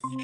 Are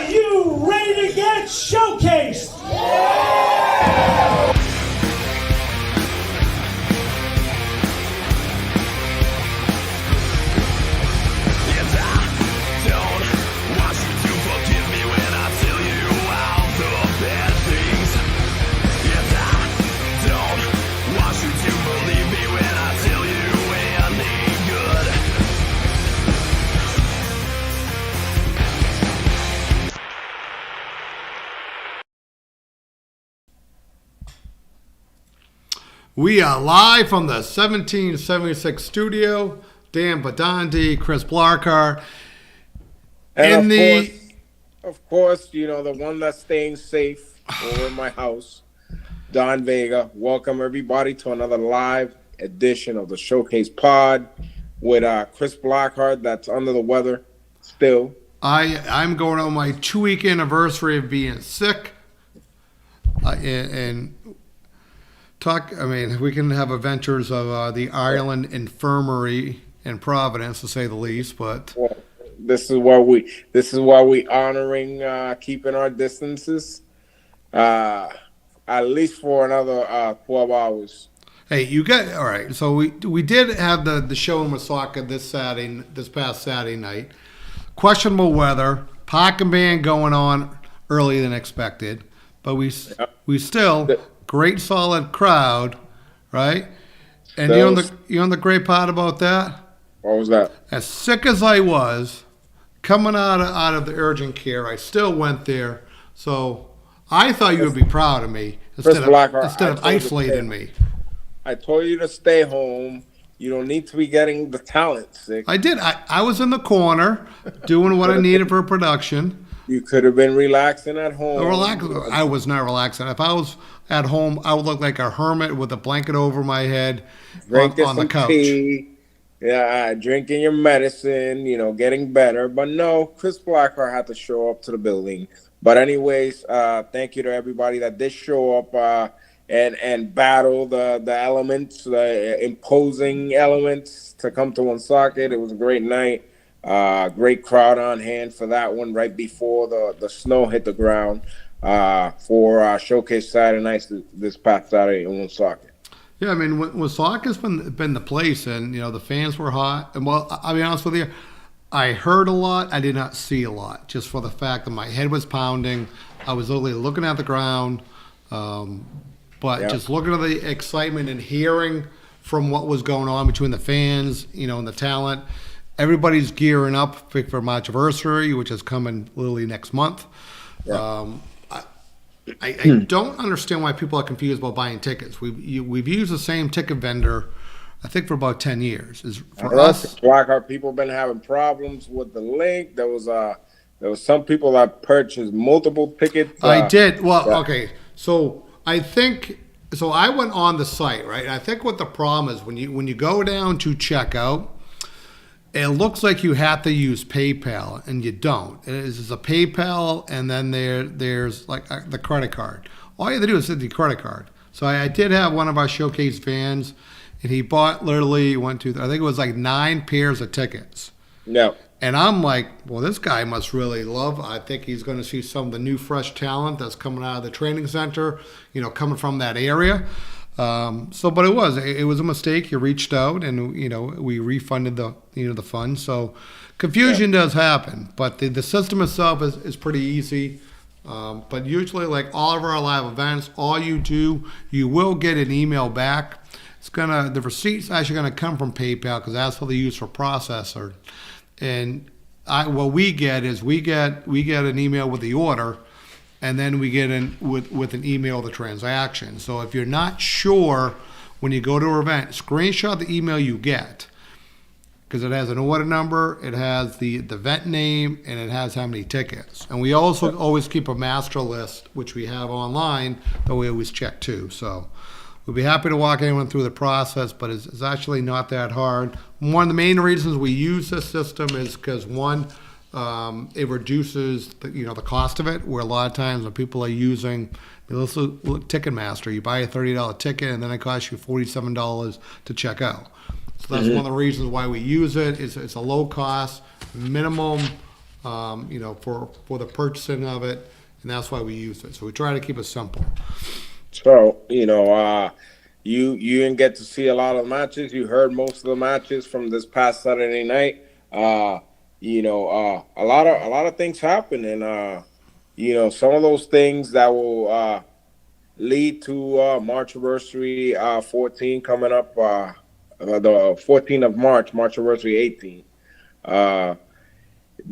you ready to get showcased? Yeah! We are live from the 1776 studio. Dan Badandi, Chris Blackheart. And of course, you know, the one that's staying safe over in my house, Don Vega. Welcome everybody to another live edition of the Showcase Pod with Chris Blackheart, that's under the weather still. I'm going on my 2-week anniversary of being sick. And we can have adventures of the Ireland Infirmary in Providence, to say the least. But well, this is why we honoring keeping our distances, at least for another 12 hours. Hey, you got all right. So we did have the show in Woonsocket this past Saturday night. Questionable weather, parking ban going on earlier than expected, but we still. Great solid crowd, right? And you know the great part about that? What was that? As sick as I was, coming out of the urgent care, I still went there. So I thought you would be proud of me instead of isolating me. I told you to stay home. You don't need to be getting the talent sick. I did. I was in the corner doing what I needed for production. You could have been relaxing at home. I was not relaxing. If I was at home, I would look like a hermit with a blanket over my head on the couch. Tea, drinking your medicine, getting better. But no, Chris Blackheart had to show up to the building. But anyways, thank you to everybody that did show up and battle the elements, the imposing elements to come to Woonsocket. It was a great night. Great crowd on hand for that one right before the snow hit the ground for Showcase Saturday night this past Saturday in Woonsocket. Yeah, I mean, Woonsocket's been the place, and the fans were hot. And well, I'll be honest with you, I heard a lot, I did not see a lot, just for the fact that my head was pounding. I was literally looking at the ground, just looking at the excitement and hearing from what was going on between the fans, and the talent. Everybody's gearing up for my anniversary, which is coming literally next month. Yeah. I don't understand why people are confused about buying tickets. We've used the same ticket vendor, I think, for about 10 years. For us, Blackheart, people have been having problems with the link. There was some people that purchased multiple tickets. I did. Well, okay. So I went on the site, right? And I think what the problem is when you go down to checkout, it looks like you have to use PayPal, and you don't. It's a PayPal, and then there's like the credit card. All you have to do is hit the credit card. So I did have one of our Showcase fans, and he bought I think it was like 9 pairs of tickets. No. And I'm like, well, this guy must really love. I think he's going to see some of the new, fresh talent that's coming out of the training center, coming from that area. But it was a mistake. He reached out, and we refunded the funds. So confusion does happen, but the system itself is pretty easy. But usually, like all of our live events, all you will get an email back. The receipt's actually gonna come from PayPal because that's what they use for processor. And what we get is we get an email with the order, and then we get with an email of the transaction. So if you're not sure when you go to an event, screenshot the email you get because it has an order number, it has the event name, and it has how many tickets. And we also always keep a master list, which we have online that we always check too. So we'd be happy to walk anyone through the process, but it's actually not that hard. One of the main reasons we use this system is because, one, it reduces the cost of it, where a lot of times when people are using, let's look Ticketmaster, you buy a $30 ticket and then it costs you $47 to check out. So that's one of the reasons why we use it. It's a low cost, minimum, for the purchasing of it, and that's why we use it. So we try to keep it simple. So, you didn't get to see a lot of matches. You heard most of the matches from this past Saturday night. A lot of things happen, and some of those things that will lead to March anniversary 14 coming up, the 14th of March anniversary 18.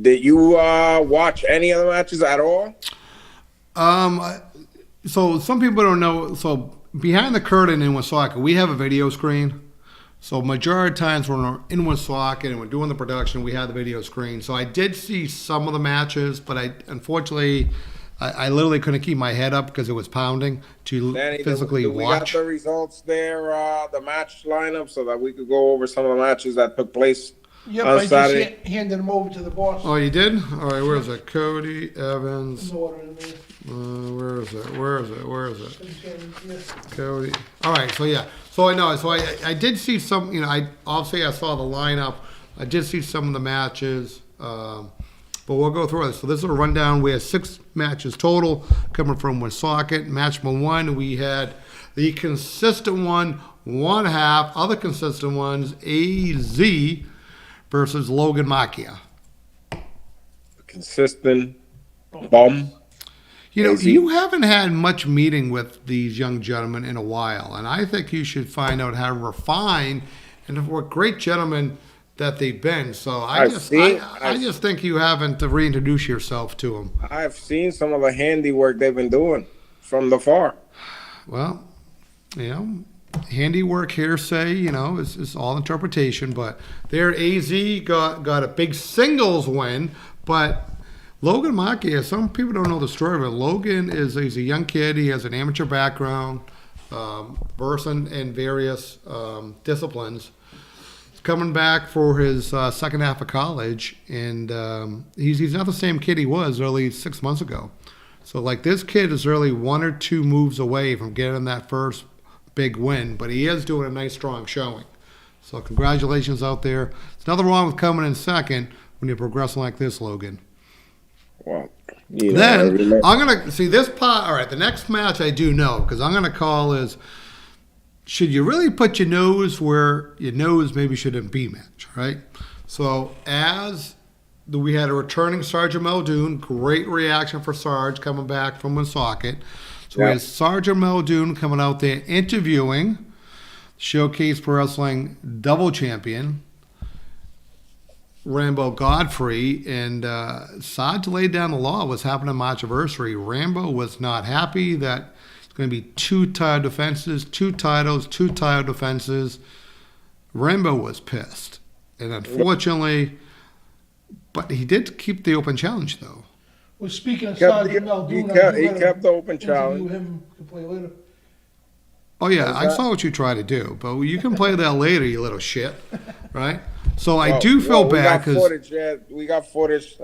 Did you watch any of the matches at all? So some people don't know. So behind the curtain in Woonsocket, we have a video screen. So majority of times when we're in Woonsocket and we're doing the production, we have the video screen. So I did see some of the matches, but unfortunately, I literally couldn't keep my head up because it was pounding to physically watch. We got the results there, the match lineup, so that we could go over some of the matches that took place. Yep, I just handed them over to the boss. Oh, you did? All right, where is it? Cody Evans. Order in there. Where is it? Cody. All right, so yeah. So I know. So I did see some, I saw the lineup. I did see some of the matches. But we'll go through it. So this is a rundown. We had 6 matches total coming from Woonsocket. Match number 1, we had the consistent one half. Other consistent ones, AZ versus Logan Macchia. Consistent bum. You haven't had much meeting with these young gentlemen in a while, and I think you should find out how refined and what great gentlemen that they've been. So I just think you haven't to reintroduce yourself to them. I've seen some of the handiwork they've been doing from the far. Well, handiwork hearsay, is all interpretation. But their AZ got a big singles win, but Logan Macchia, some people don't know the story, but Logan he's a young kid. He has an amateur background, versed in various disciplines. He's coming back for his second half of college, and he's not the same kid he was early 6 months ago. So, this kid is really 1 or 2 moves away from getting that first big win, but he is doing a nice, strong showing. So, congratulations out there. There's nothing wrong with coming in second when you're progressing like this, Logan. Well, then I'm gonna see this part. All right, the next match I do know because I'm gonna call is: should you really put your nose where your nose maybe shouldn't be? Match, right? So we had a returning Sergeant Muldoon, great reaction for Sarge coming back from Woonsocket. So we had Sergeant Muldoon coming out there interviewing Showcase Pro Wrestling double champion Rambo Godfrey, and Sarge laid down the law. What's happening on March anniversary. Rambo was not happy that it's going to be 2 title defenses, 2 titles, 2 title defenses. Rambo was pissed, and unfortunately, but he did keep the open challenge though. Well, speaking of Sergeant Muldoon, he kept the open challenge. Him to play later. Oh yeah, I saw what you tried to do, but you can play that later, you little shit, right? So I do feel bad because we got footage,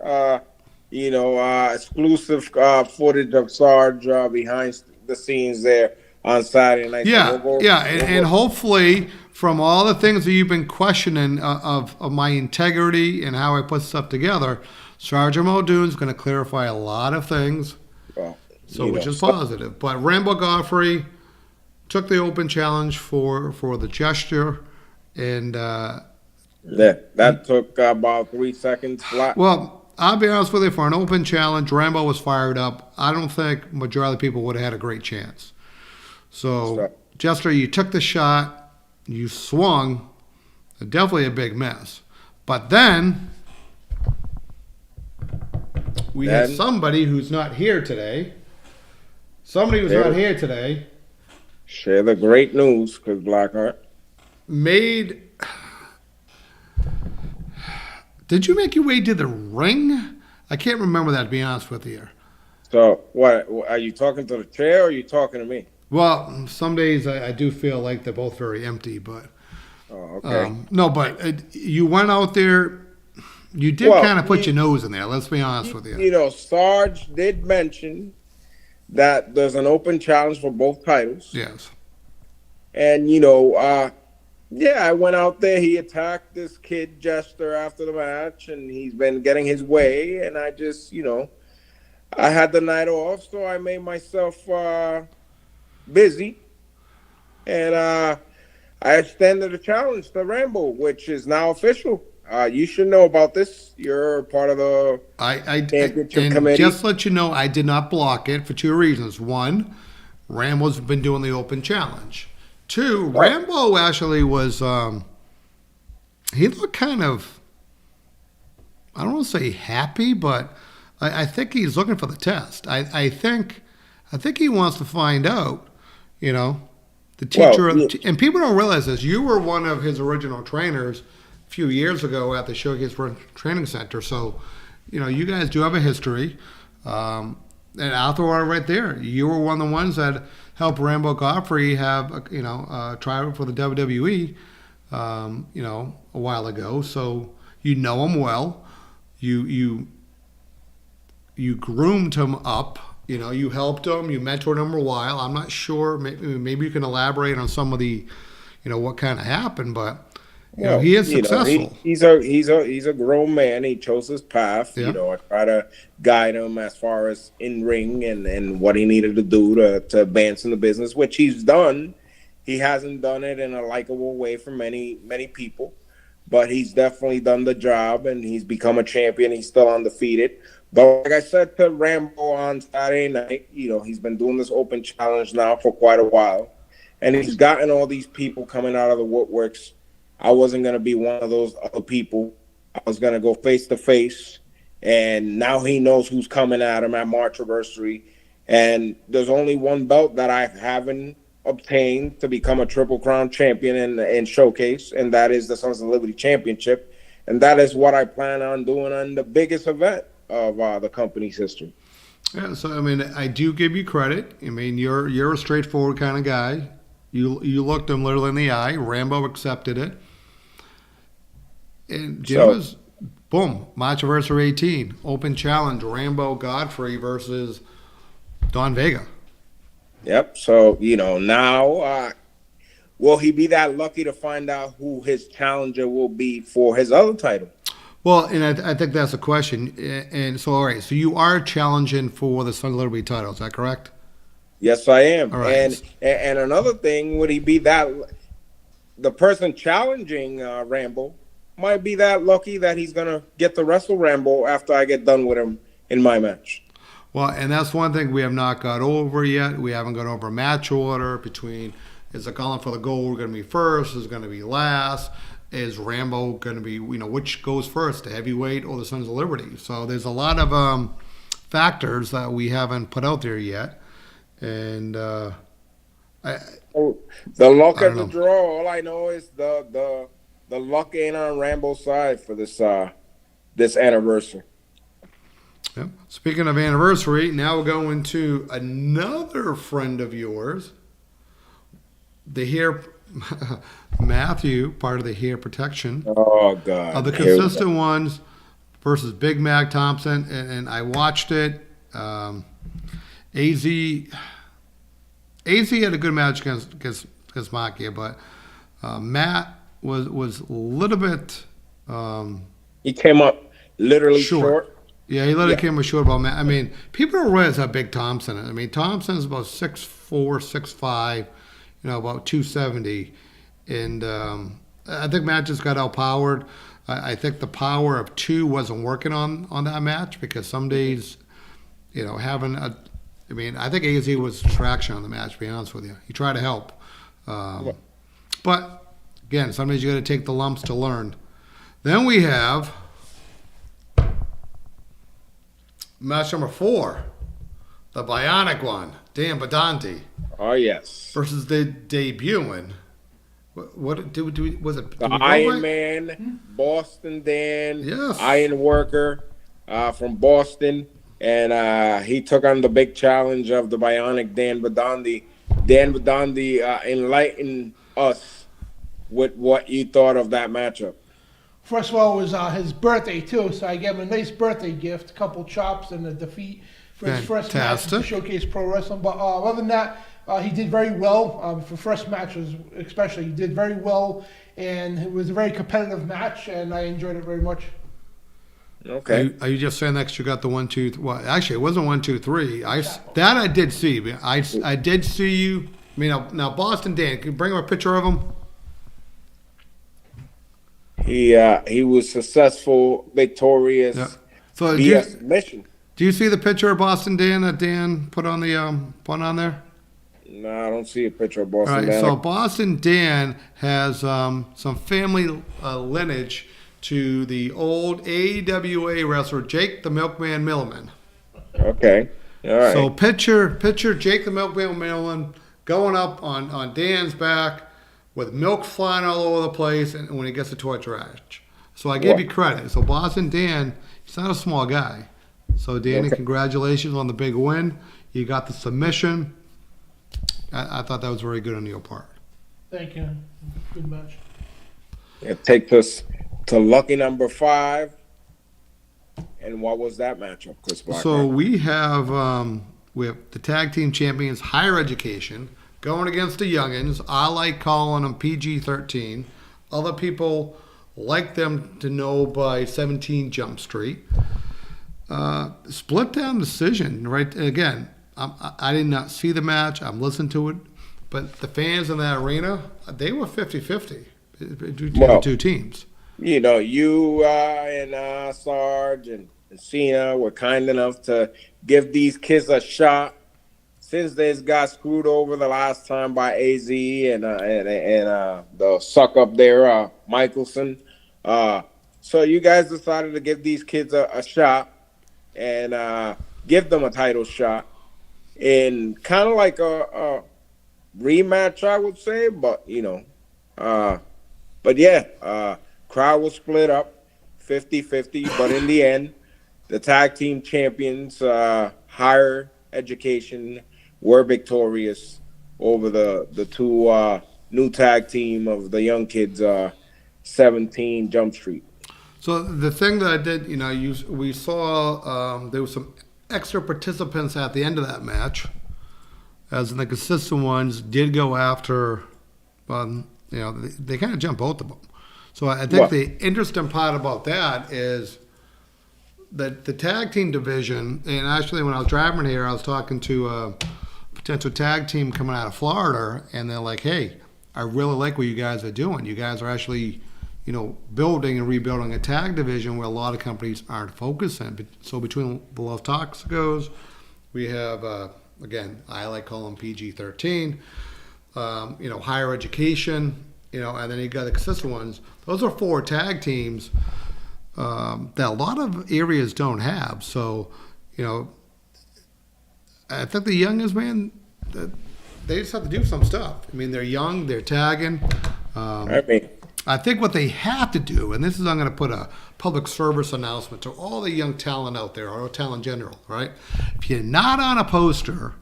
exclusive footage of Sarge behind the scenes there on Saturday night. Yeah, and hopefully from all the things that you've been questioning of my integrity and how I put stuff together, Sergeant Muldoon's going to clarify a lot of things, Well, which is positive. But Rambo Godfrey took the open challenge for the gesture, and that took about 3 seconds flat. well, I'll be honest with you, for an open challenge, Rambo was fired up. I don't think majority of the people would have had a great chance. So, Jester, you took the shot, you swung, definitely a big miss. But then we had somebody who's not here today. Share the great news, because Blackheart. Did you make your way to the ring? I can't remember that, to be honest with you. So, what, are you talking to the chair or are you talking to me? Well, some days I do feel like they're both very empty, but... Oh, okay. No, but you went out there, you did kind of put your nose in there, let's be honest with you. You know, Sarge did mention that there's an open challenge for both titles. Yes. And, I went out there. He attacked this kid Jester after the match, and he's been getting his way. And I just, I had the night off, so I made myself busy. And I extended a challenge to Rambo, which is now official. You should know about this. You're part of the championship committee. Just to let you know, I did not block it for 2 reasons. 1, Rambo's been doing the open challenge. 2, Rambo actually was, he looked kind of, I don't want to say happy, but I think he's looking for the test. I think he wants to find out, the teacher, and people don't realize this. You were one of his original trainers a few years ago at the Showcase Training Center. So, you guys do have a history. And I'll throw it right there. You were one of the ones that helped Rambo Godfrey have, try for the WWE, a while ago. So you know him well. You groomed him up. You helped him. You mentored him a while. I'm not sure. Maybe you can elaborate on some of the, what kind of happened, but. He is successful. He's a grown man. He chose his path. Yeah. I try to guide him as far as in ring and what he needed to do to advance in the business, which he's done. He hasn't done it in a likable way for many people, but he's definitely done the job and he's become a champion. He's still undefeated. But like I said to Rambo on Saturday night, he's been doing this open challenge now for quite a while, and he's gotten all these people coming out of the woodworks. I wasn't going to be one of those other people. I was going to go face to face. And now he knows who's coming at him at March anniversary. And there's only one belt that I haven't obtained to become a Triple Crown champion in Showcase, and that is the Sons of Liberty Championship. And that is what I plan on doing on the biggest event of the company's history. Yeah, so, I do give you credit. You're a straightforward kind of guy. You looked him literally in the eye. Rambo accepted it. And it was, boom, March anniversary 18, open challenge, Rambo Godfrey versus Don Vega. Yep. So, now will he be that lucky to find out who his challenger will be for his other title? Well, and I think that's a question. And so, all right, so you are challenging for the Sons of Liberty title, is that correct? Yes, I am. All right. And another thing, would he be that the person challenging Rambo might be that lucky that he's going to get to wrestle Rambo after I get done with him in my match. Well, and that's one thing we have not got over yet. We haven't got over match order between, is the calling for the gold going to be first? Is it going to be last? Is Rambo going to be, which goes first, the heavyweight or the Sons of Liberty? So there's a lot of factors that we haven't put out there yet. And the luck of the draw, all I know is the luck ain't on Rambo's side for this anniversary. Yep. Speaking of anniversary, now we're going to another friend of yours, the hair Matthew, part of the hair protection. Oh God! Of the consistent ones versus Big Mac Thompson, and I watched it. AZ had a good match against Makia, but Matt was a little bit He came up literally short. Yeah, he literally came up short about Matt. I mean, people don't realize how big Thompson is. I mean, Thompson's about 6'4", 6'5", about 270. And I think Matt just got outpowered. I think the power of two wasn't working on that match because some days, having a – I mean, I think AZ was traction on the match, to be honest with you. He tried to help. But, again, sometimes you got to take the lumps to learn. Then we have match number 4, the Bionic one, Dan Badante. Oh, yes. Versus the debuting. Was it the Iron Man, Boston Dan, yes. Iron Worker from Boston, and he took on the big challenge of the Bionic Dan Badante. Dan Badante enlightened us with what you thought of that matchup. First of all, it was his birthday, too, so I gave him a nice birthday gift, a couple chops and a defeat for his first match to Showcase Pro Wrestling. But other than that, he did very well. For first matches especially, he did very well, and it was a very competitive match, and I enjoyed it very much. Okay. Are you just saying that you got the 1, 2, 3? Well, actually, it wasn't 1, 2, 3. That I did see. I did see you. I mean, now Boston Dan, can you bring up a picture of him? He was successful, victorious. Yeah. So via submission. Do you see the picture of Boston Dan that Dan put on there? No, I don't see a picture of Boston Dan. All right, so Boston Dan has some family lineage to the old AWA wrestler Jake the Milkman Millman. Okay, all right. So picture Jake the Milkman Millman going up on Dan's back with milk flying all over the place, and when he gets the torch rash. So I give you credit. So Boston Dan, he's not a small guy. So Danny, congratulations on the big win. You got the submission. I thought that was very good on your part. Thank you. Good match. It takes us to lucky number 5. And what was that matchup, Chris Blackheart? So we have the tag team champions, Higher Education, going against the youngins. I like calling them PG-13. Other people like them to know by 17 Jump Street. Split down decision, right? Again, I did not see the match. I'm listening to it. But the fans in that arena, they were 50-50 between the two teams. You and Sarge and Cena were kind enough to give these kids a shot since they got screwed over the last time by AZ and the suck up there, Michelson. So you guys decided to give these kids a shot and give them a title shot in kind of like a rematch, I would say. But crowd was split up 50-50. But in the end, the tag team champions, Higher Education, were victorious over the two new tag team of the young kids, 17 Jump Street. So the thing that I did, we saw there was some extra participants at the end of that match, as in the consistent ones did go after, they kind of jumped both of them. So I think the interesting part about that is that the tag team division, and actually when I was driving here, I was talking to a potential tag team coming out of Florida, and they're like, hey, I really like what you guys are doing. You guys are actually, building and rebuilding a tag division where a lot of companies aren't focusing. So between the Los Toxicos, we have, again, I like calling them PG-13, Higher Education, and then you got the consistent ones. Those are 4 tag teams that a lot of areas don't have. So, I think the youngest, man, they just have to do some stuff. I mean, they're young, they're tagging. I think what they have to do, and this is, I'm going to put a public service announcement to all the young talent out there, or talent in general, right? If you're not on a poster,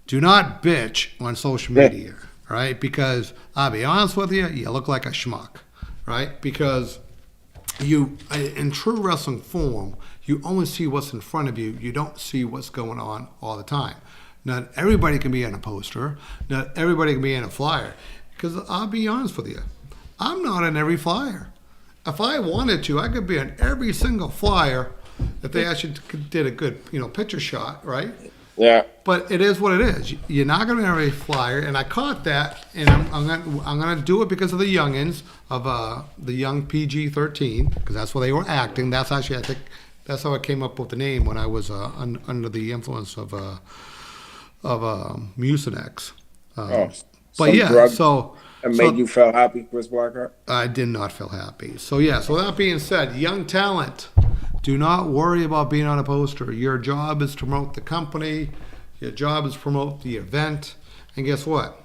do not bitch on social media, right? Because I'll be honest with you, you look like a schmuck, right? Because you, in true wrestling form, you only see what's in front of you. You don't see what's going on all the time. Not everybody can be on a poster. Not everybody can be in a flyer. Because I'll be honest with you, I'm not in every flyer. If I wanted to, I could be on every single flyer if they actually did a good, picture shot, right? Yeah. But it is what it is. You're not going to have a flyer, and I caught that, and I'm gonna do it because of the youngins of the young PG-13, because that's where they were acting. That's actually, I think, that's how I came up with the name when I was under the influence of Mucinex. But yeah, so. And made you feel happy, Chris Blackheart? I did not feel happy. So yeah, so that being said, young talent, do not worry about being on a poster. Your job is to promote the company. Your job is to promote the event. And guess what?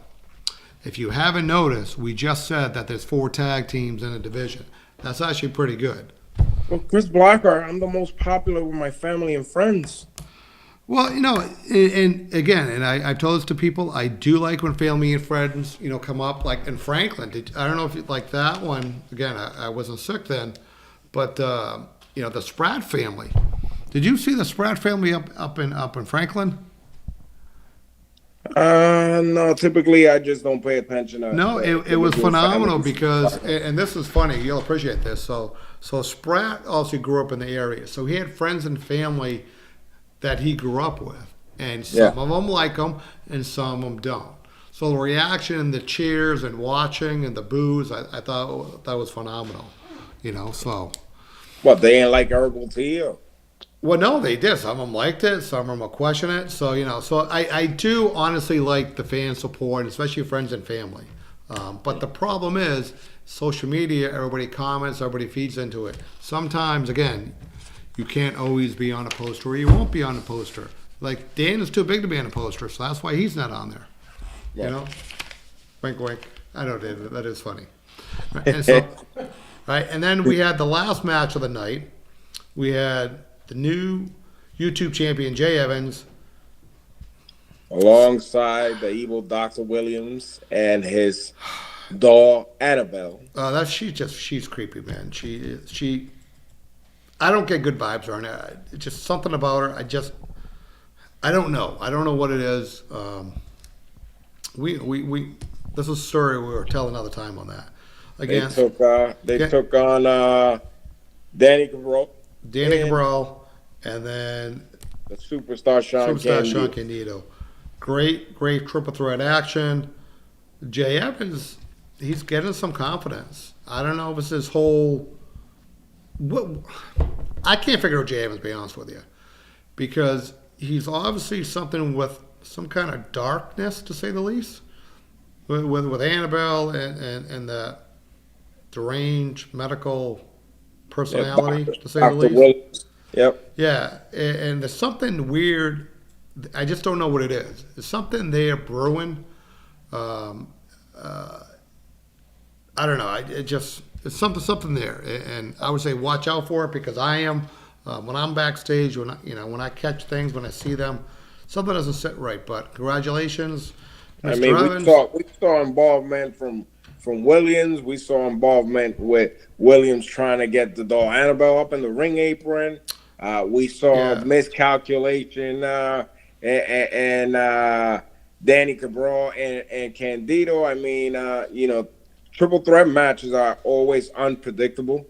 If you haven't noticed, we just said that there's 4 tag teams in a division. That's actually pretty good. Well, Chris Blackheart, I'm the most popular with my family and friends. Well, and again, and I've told this to people, I do like when family and friends, come up, like in Franklin. I don't know if you like that one. Again, I wasn't sick then, but the Spratt family. Did you see the Spratt family up in Franklin? No, typically I just don't pay attention. No, it was phenomenal because, and this is funny, you'll appreciate this. So Spratt also grew up in the area, so he had friends and family that he grew up with, and some of them like him, and some of them don't. So the reaction, the cheers, and watching, and the boos, I thought that was phenomenal. So. What, they ain't like herbal tea? Or? Well, no, they did. Some of them liked it. Some of them will question it. So, so I do honestly like the fan support, especially friends and family. But the problem is social media, everybody comments, everybody feeds into it. Sometimes, again, you can't always be on a poster, or you won't be on a poster. Like, Dan is too big to be on a poster, so that's why he's not on there. Yeah. Wink, wink. I know, David. That is funny. And so, right, and then we had the last match of the night. We had the new YouTube champion, Jay Evans. Alongside the evil Dr. Williams and his doll, Annabelle. She's creepy, man. She I don't get good vibes on her. It's just something about her. I don't know. I don't know what it is. This is a story we were telling another time on that. Again, they took on Danny Cabral. And then the superstar Sean Candido. Great triple threat action. Jay Evans, he's getting some confidence. I don't know if it's his whole. I can't figure out Jay Evans, to be honest with you, because he's obviously something with some kind of darkness, to say the least, with Annabelle and the deranged medical personality, to say the least. Williams. Yep. Yeah, and there's something weird. I just don't know what it is. There's something there brewing. I don't know. It's something there, and I would say watch out for it, because I am when I'm backstage, when I catch things, when I see them, something doesn't sit right. But congratulations, Mr. Evans. we saw involvement from Williams. We saw involvement with Williams trying to get the doll Annabelle up in the ring apron. We saw miscalculation and Danny Cabral and Candido. I mean, triple threat matches are always unpredictable,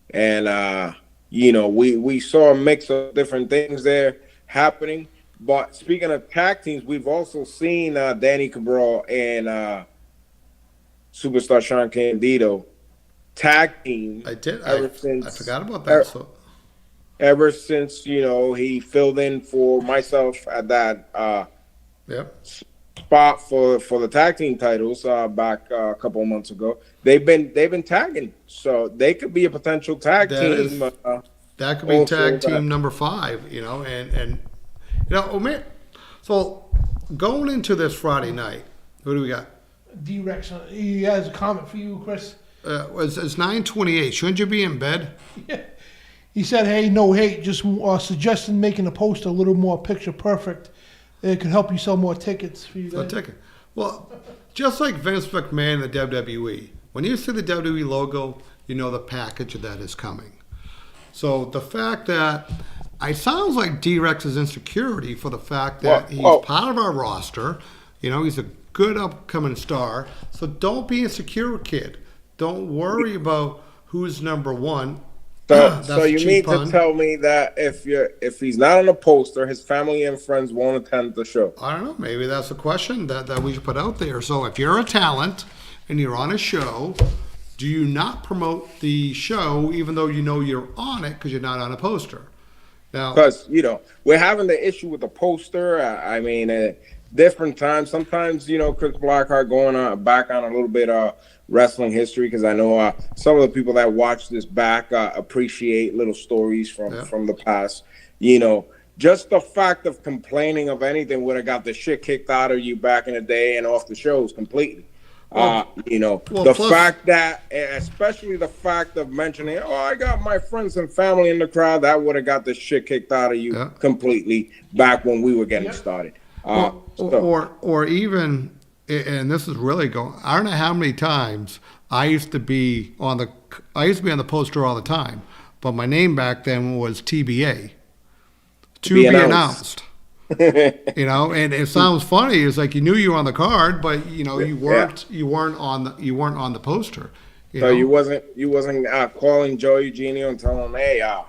and we saw a mix of different things there happening. But speaking of tag teams, we've also seen Danny Cabral and superstar Sean Candido tag team. I forgot about that. Ever since he filled in for myself at that spot for the tag team titles back a couple of months ago, they've been tagging, so they could be a potential tag team. That could be tag team number 5, and man. So going into this Friday night, who do we got? D-Rex, he has a comment for you, Chris. It's 9:28. Shouldn't you be in bed? Yeah. He said, hey, no hate, just suggesting making the poster a little more picture perfect. It could help you sell more tickets for you guys. Well, just like Vince McMahon and the WWE, when you see the WWE logo, you know the package of that is coming. So the fact that it sounds like D-Rex's insecurity for the fact that he's part of our roster, he's a good upcoming star. So don't be insecure, kid. Don't worry about who's number one. So you mean to tell me that if he's not on a poster, his family and friends won't attend the show? I don't know. Maybe that's a question that we should put out there. So if you're a talent and you're on a show, do you not promote the show even though you know you're on it because you're not on a poster? Now, because we're having the issue with the poster. I mean, different times. Sometimes Chris Blackheart going back on a little bit wrestling history, because I know some of the people that watch this back appreciate little stories from the past. Just the fact of complaining of anything would have got the shit kicked out of you back in the day and off the shows completely. Fact that, especially the fact of mentioning, I got my friends and family in the crowd, that would have got the shit kicked out of you completely back when we were getting started. Or even, and this is really going, I don't know how many times I used to be on the poster all the time, but my name back then was TBA, to be announced. And it sounds funny. It's like you knew you were on the card, but you weren't on the poster. You wasn't calling Joe Eugenio and telling him, hey, I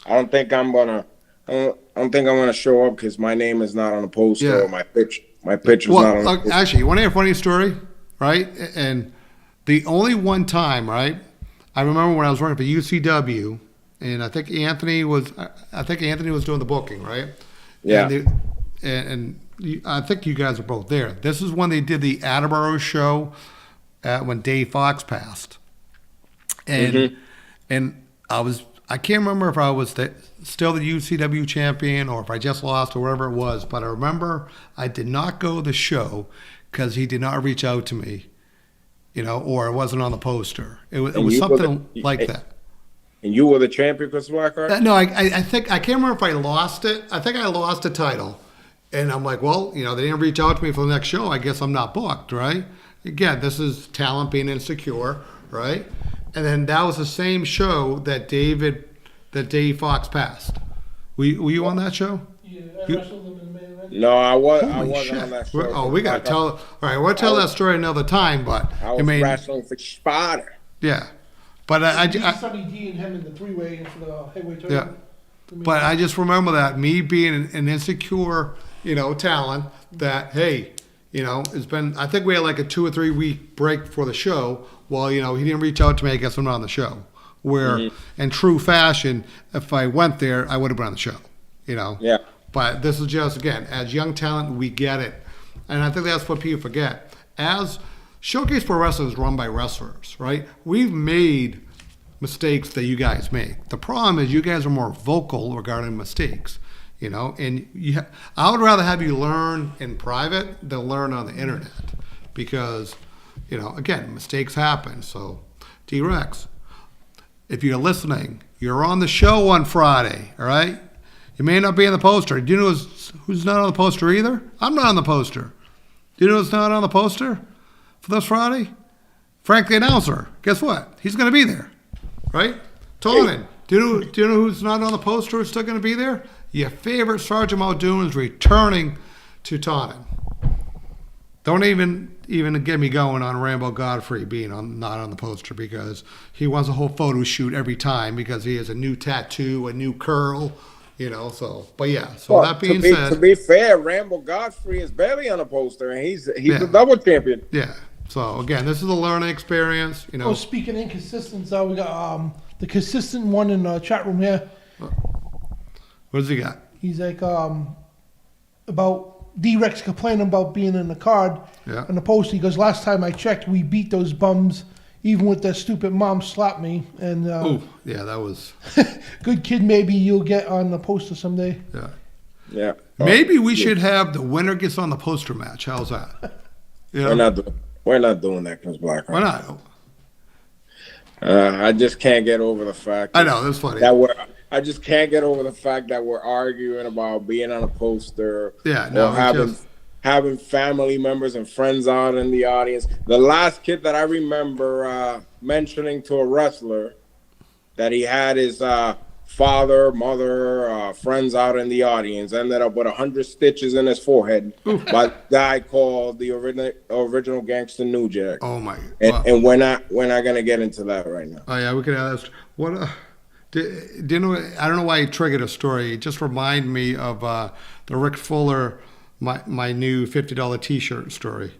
don't think I'm gonna show up because my name is not on the poster or my picture's not on the poster. Actually, you want to hear a funny story, right? And the only one time, right? I remember when I was working for UCW, and I think Anthony was doing the booking, right? Yeah. And I think you guys are both there. This is when they did the Attleboro show when Dave Fox passed. And I can't remember if I was still the UCW champion or if I just lost or whatever it was, but I remember I did not go to the show because he did not reach out to me, or it wasn't on the poster. It was something like that. And you were the champion, Chris Blackheart? No, I think, I can't remember if I lost it. I think I lost the title. And I'm like, well, they didn't reach out to me for the next show. I guess I'm not booked, right? Again, this is talent being insecure, right? And then that was the same show that Dave Fox passed. Were you on that show? Yeah, I wrestled him in the main event. No, I wasn't on that show. Oh, we got to tell. All right, we'll tell that story another time, but I was wrestling for Sparta. Yeah. But Sonny D and him in the three-way for the heavyweight tournament. Yeah. But I just remember that me being an insecure, talent that, hey, it's been, I think we had like a 2 or 3 week break for the show. Well, he didn't reach out to me. I guess I'm not on the show. Where in true fashion, if I went there, I would have been on the show, Yeah. But this is just, again, as young talent, we get it. And I think that's what people forget. As Showcase Pro Wrestling is run by wrestlers, right? We've made mistakes that you guys make. The problem is you guys are more vocal regarding mistakes, and I would rather have you learn in private than learn on the internet because, again, mistakes happen. So, D-Rex, if you're listening, you're on the show on Friday, all right? You may not be in the poster. Do you know who's not on the poster either? I'm not on the poster. Do you know who's not on the poster for this Friday? Frank the announcer. Guess what? He's going to be there, right? Taunton. Do you know who's not on the poster who's still going to be there? Your favorite Sergeant Muldoon is returning to Taunton. Don't even get me going on Rambo Godfrey being not on the poster because he wants a whole photo shoot every time because he has a new tattoo, a new curl, so. But yeah, so that being said. To be fair, Rambo Godfrey is barely on a poster and he's a double champion. Yeah. So again, this is a learning experience, Oh, speaking of inconsistence, we got the consistent one in the chat room here. What does he got? He's like about D-Rex complaining about being in the card on the poster. He goes, last time I checked, we beat those bums, even with that stupid mom slapped me. And that was good kid. Maybe you'll get on the poster someday. Yeah. Maybe we should have the winner gets on the poster match. How's that? We're not doing that, Chris Blackheart. Why not? I just can't get over the fact. I know, that's funny. I just can't get over the fact that we're arguing about being on a poster. Yeah, no, or having family members and friends out in the audience. The last kid that I remember mentioning to a wrestler that he had his father, mother, friends out in the audience. Ended up with 100 stitches in his forehead by a guy called the original gangster New Jack. Oh my! And we're not gonna get into that right now. Oh yeah, we can ask. What? Do you know? I don't know why he triggered a story. It just reminded me of the Rick Fuller, my new $50 T-shirt story.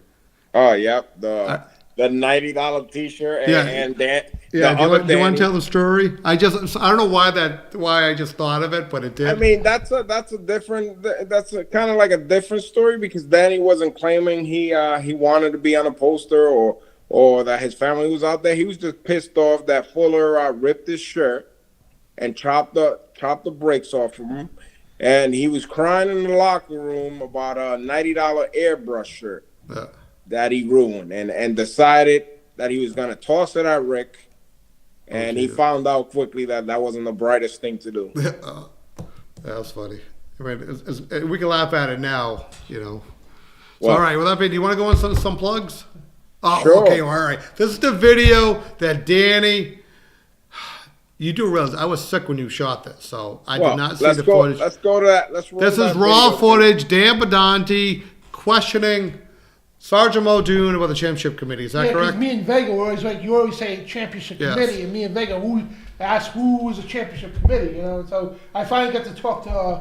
Oh yep, the $90 T-shirt and that. Yeah, do you want to tell the story? I don't know why I just thought of it, but it did. I mean, that's a kind of like a different story, because Danny wasn't claiming he wanted to be on a poster or that his family was out there. He was just pissed off that Fuller ripped his shirt and chopped the brakes off of him, and he was crying in the locker room about a $90 airbrush shirt that he ruined, and decided that he was gonna toss it at Rick. And he found out quickly that wasn't the brightest thing to do. That was funny. I mean, we can laugh at it now, you know. So, Well, all right, with that being, do you want to go on some plugs? Oh, Sure. okay, all right. This is the video that Danny. You do realize I was sick when you shot this, so I did not see the footage. Let's go to that. This is raw footage. Dan Badante questioning Sergeant Muldoon about the championship committee. Is that Yeah, 'cause correct? me and Vega were always like, you always say championship Yes. committee, and me and Vega asked who was the championship committee, you know. So I finally got to talk to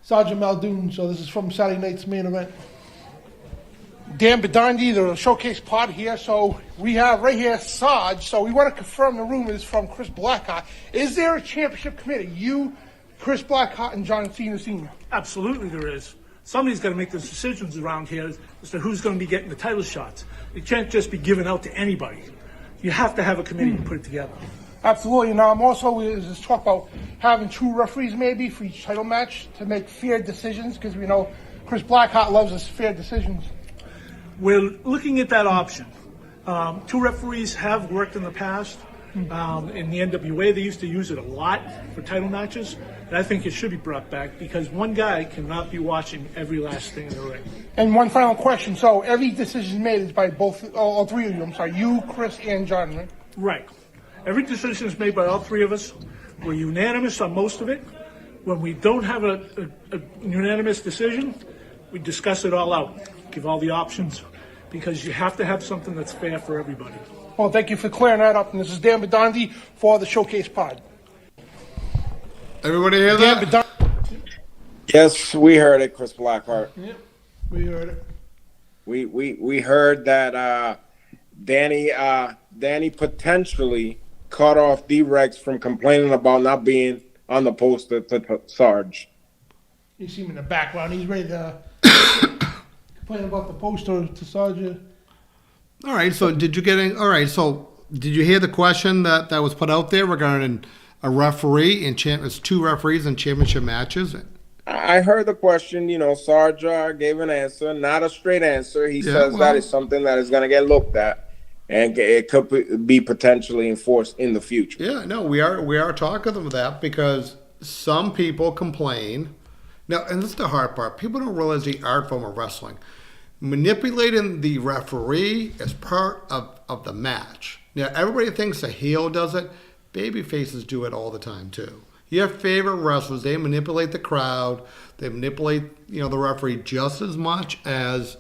Sergeant Muldoon. So this is from Saturday night's main event. Dan Badandi, the showcase pod here. So we have right here Sarge. So we want to confirm the rumors from Chris Blackheart. Is there a championship committee? You, Chris Blackheart, and John Cena Sr. Absolutely there is. Somebody's got to make those decisions around here as to who's going to be getting the title shots. It can't just be given out to anybody. You have to have a committee to put it together. Absolutely. Now, I'm also there's talk about having two referees maybe for each title match to make fair decisions, because we know Chris Blackheart loves his fair decisions. We're looking at that option. Two referees have worked in the past. In the NWA, they used to use it a lot for title matches. And I think it should be brought back, because one guy cannot be watching every last thing in the ring. And one final question. So every decision made is by all three of you. I'm sorry, you, Chris, and John, right? Right. Every decision is made by all three of us. We're unanimous on most of it. When we don't have a unanimous decision, we discuss it all out, give all the options, because you have to have something that's fair for everybody. Well, thank you for clearing that up. And this is Dan Badandi for the Showcase Pod. Everybody hear Dan that? Badandi. Yes, we heard it, Chris Blackheart. Yep, we heard it. We heard that Danny potentially cut off D-Rex from complaining about not being on the poster to Sarge. You see him in the background. He's ready to complain about the poster to Sarge. All right. So did you hear the question that was put out there regarding a referee and it's two referees in championship matches? I heard the question. You know, Sarge gave an answer, not a straight answer. He says that is something that is going to get looked at, and it could be potentially enforced in the future. Yeah, no, we are talking about that, because some people complain. Now, and this is the hard part. People don't realize the art form of wrestling. Manipulating the referee is part of the match. Now, everybody thinks a heel does it. Baby faces do it all the time, too. Your favorite wrestlers, they manipulate the crowd. They manipulate, the referee just as much as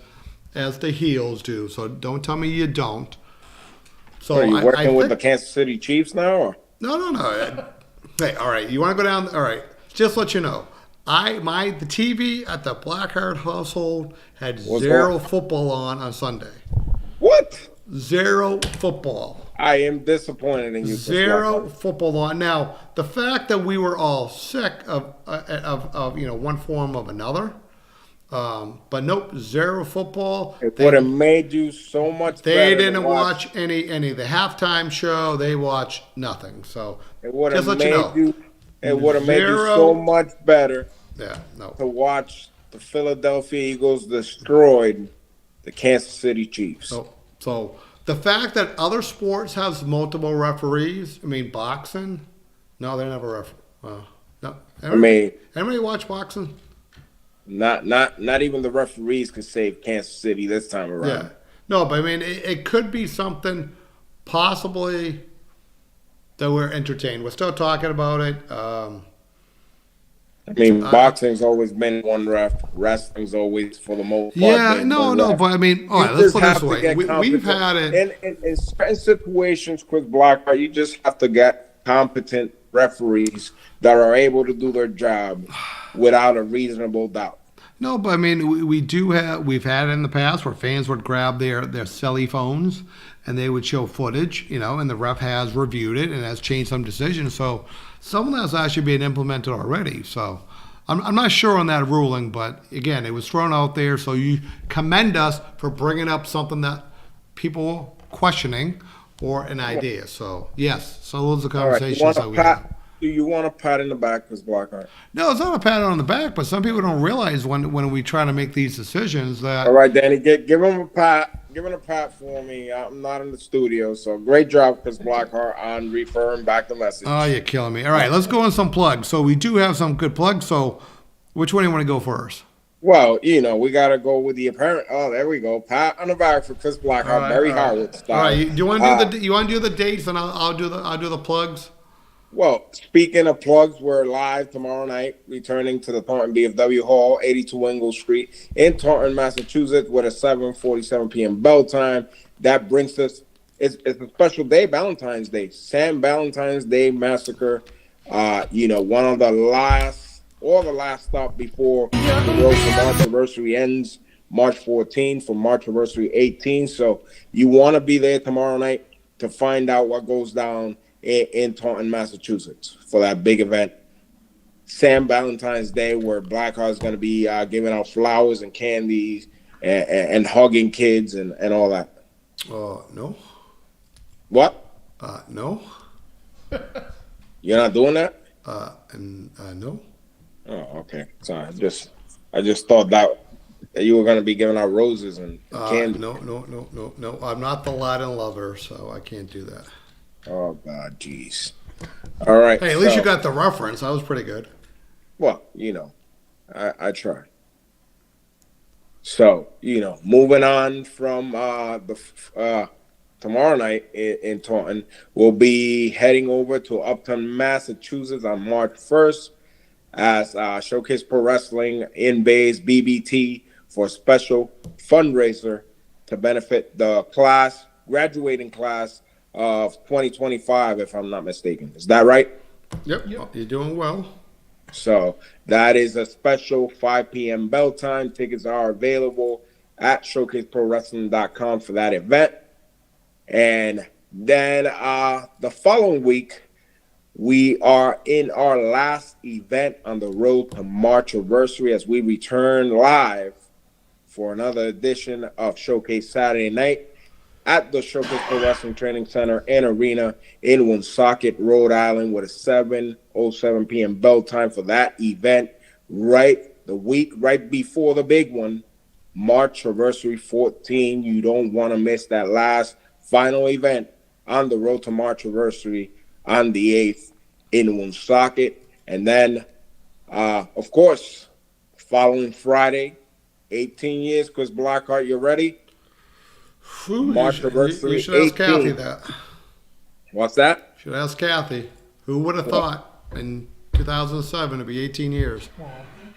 the heels do. So don't tell me you don't. So are you working with the Kansas City Chiefs now? Or? No. Hey, all right. You want to go down? All right. Just to let you know, the TV at the Blackheart household had zero football on Sunday. What? Zero football. I am disappointed in you. Zero football on. Now, the fact that we were all sick of one form of another, but nope, zero football. It would have made you so much better. They didn't watch any of the halftime show. They watched nothing. So it would have just made let you know. It would have made you so much better. Yeah, no. To watch the Philadelphia Eagles destroyed the Kansas City Chiefs. So the fact that other sports has multiple referees, boxing, no, they never referee. No. Anybody watch boxing? Not even the referees could save Kansas City this time around. Yeah. No, but it could be something possibly that we're entertained. We're still talking about it. I mean, boxing's always been one ref. Wrestling's always, for the most part, Yeah, been no, one no, ref. but I mean, all You right, let's just put it have this to way. get We've competent. had it. In certain situations, Chris Blackheart, you just have to get competent referees that are able to do their job without a reasonable doubt. No, but I mean, we've had it in the past where fans would grab their celly phones and they would show footage, and the ref has reviewed it and has changed some decisions. So some of that's actually being implemented already. So I'm not sure on that ruling, but again, it was thrown out there. So you commend us for bringing up something that people were questioning or an idea. So yes, so those are the All right, conversations that we have. do you want a pat in the back, Chris Blackheart? No, it's not a pat on the back, but some people don't realize when we try to make these decisions that. All right, Danny, give him a pat. Give him a pat for me. I'm not in the studio, so great job, Chris Blackheart, on referring back the message. Oh, you're killing me. All right, let's go on some plugs. So we do have some good plugs. So which one do you want to go first? Well, we got to go with the apparent. Oh, there we go. Pat on the back for Chris Blackheart, Barry Howard style. All right, do you want to do the dates, and I'll do the plugs. Well, speaking of plugs, we're live tomorrow night, returning to the Taunton BFW Hall, 82 Ingle Street in Taunton, Massachusetts, with a 7:47 p.m. bell time. That brings us, it's a special day, Valentine's Day, Sam Valentine's Day Massacre. One of the last stop before the road to March anniversary ends March 14 for March anniversary 18. So you want to be there tomorrow night to find out what goes down in Taunton, Massachusetts, for that big event, Sam Valentine's Day, where Blackheart is going to be giving out flowers and candies and hugging kids and all that. No. What? No. You're not doing that? No. Oh, okay. Sorry, I just thought that you were going to be giving out roses and candy. No. I'm not the Latin lover, so I can't do that. Oh, God, jeez. All right. Hey, at least you got the reference. That was pretty good. Well, I try. So, moving on from tomorrow night in Taunton, we'll be heading over to Upton, Massachusetts on March 1st as Showcase Pro Wrestling in Bay's BBT for a special fundraiser to benefit the graduating class of 2025, if I'm not mistaken. Is that right? Yep. You're doing well. So that is a special 5 p.m. bell time. Tickets are available at showcaseprowrestling.com for that event. And then the following week, we are in our last event on the road to March anniversary as we return live for another edition of Showcase Saturday Night at the Showcase Pro Wrestling Training Center and Arena in Woonsocket, Rhode Island, with a 7:07 p.m. bell time for that event. The week right before the big one, March anniversary 14. You don't want to miss that last final event on the road to March anniversary on the 8th in Woonsocket. And then, of course, following Friday, 18 years, Chris Blackheart, you ready? March anniversary. You should ask Kathy that. What's that? Should ask Kathy. Who would have thought in 2007 it'd be 18 years?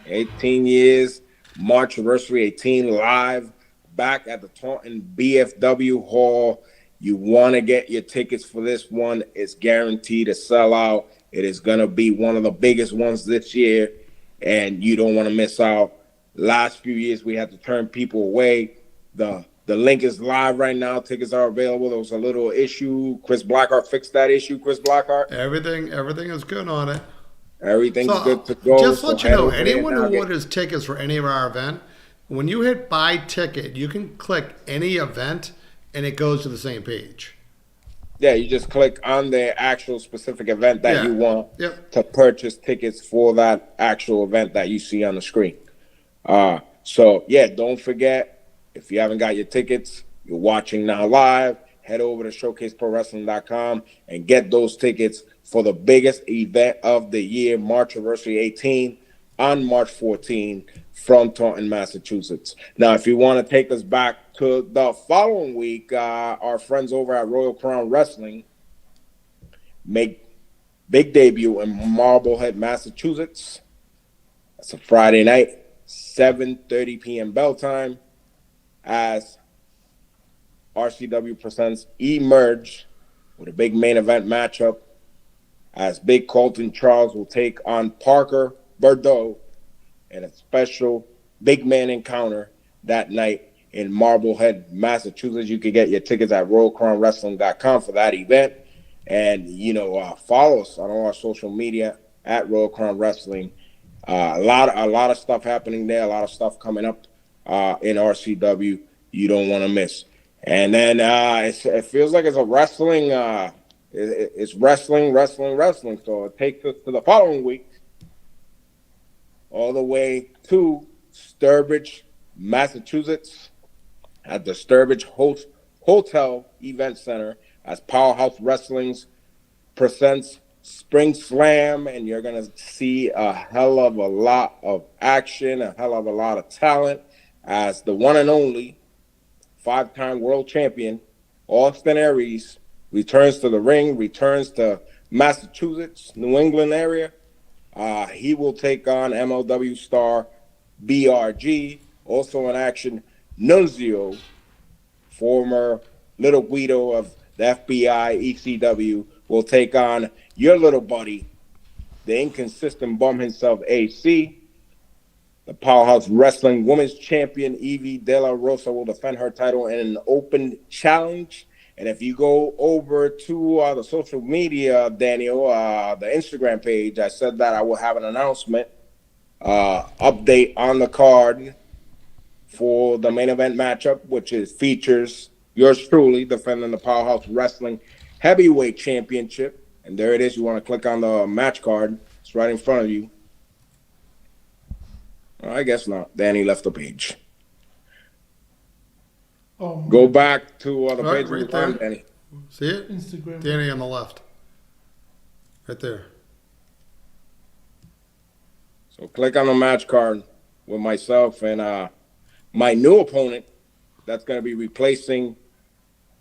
18 years, March anniversary 18, live back at the Taunton BFW Hall. You want to get your tickets for this one. It's guaranteed to sell out. It is going to be one of the biggest ones this year, and you don't want to miss out. Last few years, we had to turn people away. The link is live right now. Tickets are available. There was a little issue. Chris Blackheart fixed that issue. Chris Blackheart. Everything is good on it. Everything's good to go. Just to let you know, head over anyone there who now. orders tickets for any of our event, when you hit buy ticket, you can click any event and it goes to the same page. Yeah, you just click on the actual specific event that you want Yep. to purchase tickets for that actual event that you see on the screen. Don't forget, if you haven't got your tickets, you're watching now live, head over to showcaseprowrestling.com and get those tickets for the biggest event of the year, March anniversary 18, on March 14 from Taunton, Massachusetts. Now, if you want to take us back to the following week, our friends over at Royal Crown Wrestling make big debut in Marblehead, Massachusetts. It's a Friday night, 7:30 p.m. bell time, as RCW presents Emerge with a big main event matchup, as Big Colton Charles will take on Parker Bordeaux in a special big man encounter that night in Marblehead, Massachusetts. You can get your tickets at RoyalCrownWrestling.com for that event. And, follow us on all our social media at Royal Crown Wrestling. A lot of stuff happening there, a lot of stuff coming up in RCW you don't want to miss. And then it feels like it's a wrestling, it's wrestling. So it takes us to the following week, all the way to Sturbridge, Massachusetts, at the Sturbridge Hotel Event Center, as Powerhouse Wrestling's presents Spring Slam, and you're going to see a hell of a lot of action, a hell of a lot of talent, as the one and only 5-time world champion, Austin Aries, returns to the ring, returns to Massachusetts, New England area. He will take on MLW star BRG, also in action, Nunzio, former Little Guido of the FBI, ECW, will take on your little buddy, the inconsistent bum himself, AC. The Powerhouse Wrestling Women's Champion, Evie De La Rosa, will defend her title in an open challenge. And if you go over to the social media, Daniel, the Instagram page, I said that I will have an announcement, update on the card for the main event matchup, which features yours truly defending the Powerhouse Wrestling Heavyweight Championship. And there it is. You want to click on the match card. It's right in front of you. I guess not. Danny left the page. Go back to the page right there. Danny. See it? Instagram. Danny on the left. Right there. So click on the match card with myself and my new opponent that's going to be replacing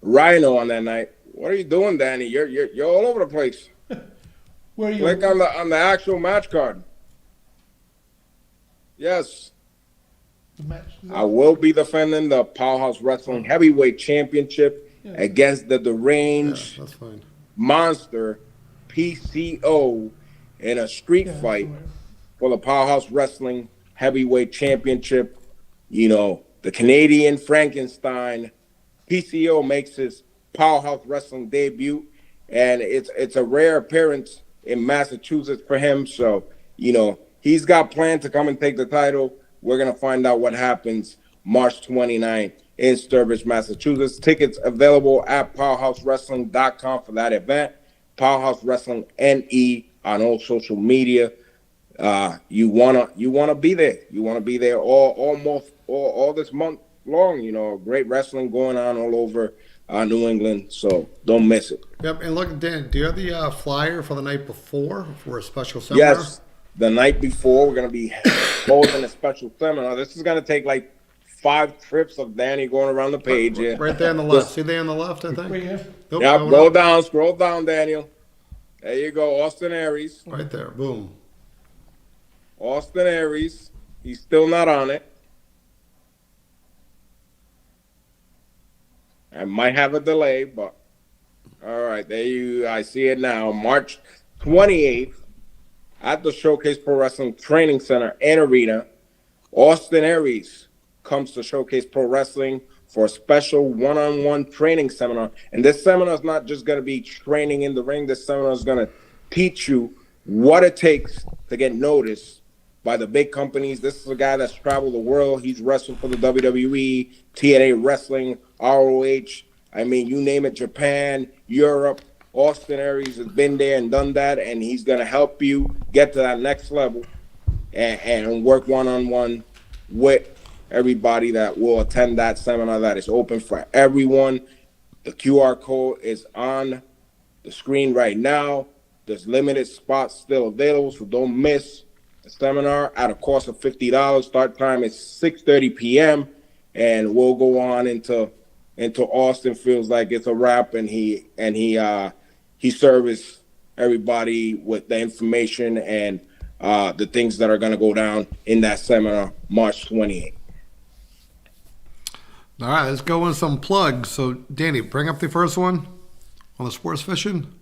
Rhino on that night. What are you doing, Danny? You're all over the place. Where are you? Click on the actual match card. Yes. The match. I will be defending the Powerhouse Wrestling Heavyweight Championship against the deranged That's fine. monster PCO in a street fight for the Powerhouse Wrestling Heavyweight Championship. The Canadian Frankenstein PCO makes his Powerhouse Wrestling debut, and it's a rare appearance in Massachusetts for him. So, he's got planned to come and take the title. We're going to find out what happens March 29th in Sturbridge, Massachusetts. Tickets available at powerhousewrestling.com for that event. Powerhouse Wrestling NE on all social media. You wanna be there. You want to be there all this month long. Great wrestling going on all over New England, so don't miss it. Yep, and look, Dan, do you have the flyer for the night before for a special seminar? Yes, the night before we're going to be holding a special seminar. This is going to take like 5 trips of Danny going around the page. Right there on the left. See there on the left, I think? Right here. Nope, Yep, going up. scroll down, Daniel. There you go, Austin Aries. Right there, boom. Austin Aries. He's still not on it. I might have a delay, but all right, I see it now. March 28th at the Showcase Pro Wrestling Training Center and Arena. Austin Aries comes to Showcase Pro Wrestling for a special one-on-one training seminar. And this seminar is not just going to be training in the ring. This seminar is going to teach you what it takes to get noticed by the big companies. This is a guy that's traveled the world. He's wrestled for the WWE, TNA Wrestling, ROH. I mean, you name it, Japan, Europe. Austin Aries has been there and done that, and he's going to help you get to that next level and work one-on-one with everybody that will attend that seminar that is open for everyone. The QR code is on the screen right now. There's limited spots still available, so don't miss the seminar at a cost of $50. Start time is 6:30 p.m. and we'll go on into Austin. Feels like it's a wrap, and he serviced everybody with the information and the things that are going to go down in that seminar March 28th. All right, let's go with some plugs. So, Danny, bring up the first one on the sports fishing.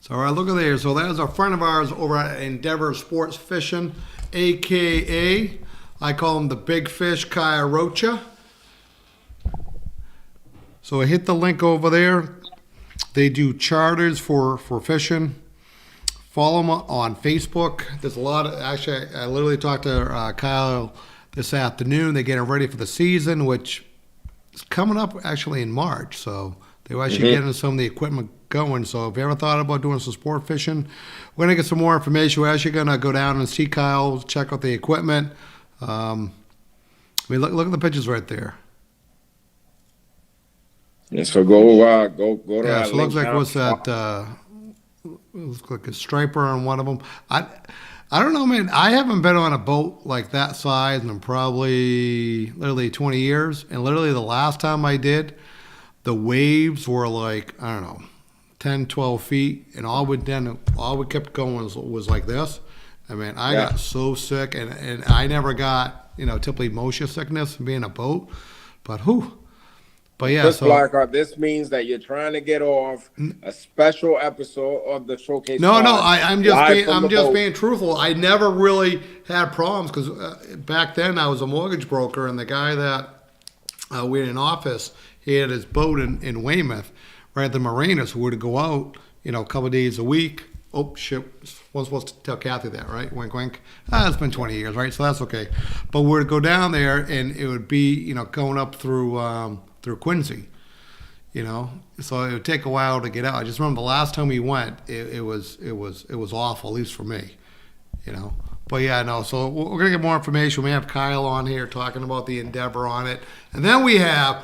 So, all right, look at there. So, that is a friend of ours over at Endeavor Sports Fishing, a.k.a. I call him the Big Fish Kairocha. So, I hit the link over there. They do charters for fishing. Follow them on Facebook. There's a lot of, actually, I literally talked to Kyle this afternoon. They're getting ready for the season, which is coming up actually in March. So they're actually getting some of the equipment going. So if you ever thought about doing some sport fishing, we're going to get some more information. We're actually going to go down and see Kyle, check out the equipment. I mean, look at the pictures right there. Yeah, so go to Yeah, that so it looks link like now. what's that? It looks like a striper on one of them. I don't know, man. I haven't been on a boat like that size in probably literally 20 years. And literally the last time I did, the waves were like, I don't know, 10, 12 feet. And all we kept going was like this. I mean, I got so sick. And I never got, typically motion sickness from being in a boat. But whew. But yeah, Chris Blackheart, this means that you're trying to get off a special episode of the Showcase. No, I'm just being truthful. I never really had problems because back then I was a mortgage broker, and the guy that we had in office, he had his boat in Weymouth, right at the marinas. We would go out, a couple of days a week. Oh shit! Wasn't supposed to tell Kathy that, right? Wink, wink. It's been 20 years, right? So that's okay. But we would go down there, and it would be, going up through Quincy, so it would take a while to get out. I just remember the last time we went, it was awful, at least for me, But yeah, no. So we're gonna get more information. We have Kyle on here talking about the Endeavor on it, and then we have